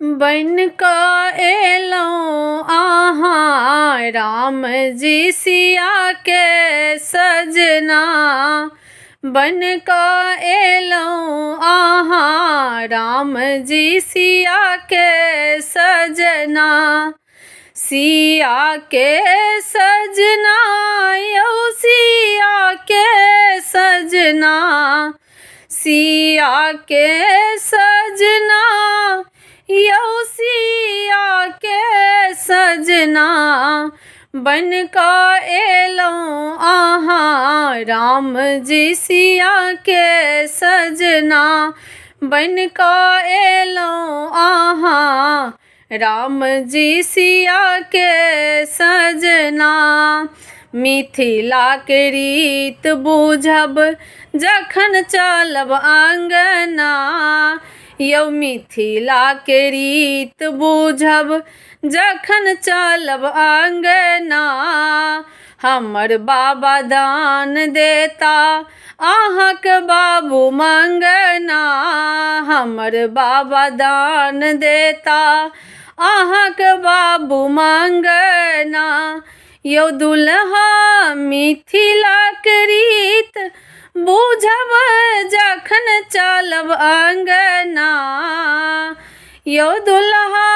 बन कऽ एलहुँ अहाँ राम जी सिया के सजना। बन कऽ एलहुँ अहाँ राम जी सिया के सजना। सिया के सजना यौ सिया के सजना। सिया के सजना यौ सिया के सजना। बन कऽ एलहुँ अहाँ राम जी सिया के सजना। बन कऽ एलहुँ अहाँ राम जी सिया के सजना। मिथिला के रीत बुझब जखन चलब अंगना। यौ मिथिला के रीत बुझब जखन चलब अंगना। हमर बाबा दान देता अहाँक बाबू मंगना। हमर बाबा दान देता अहाँक बाबू मंगना। यौ दुल्हा मिथिला के रीत बुझब जखन चलब अंगना। यौ दुल्हा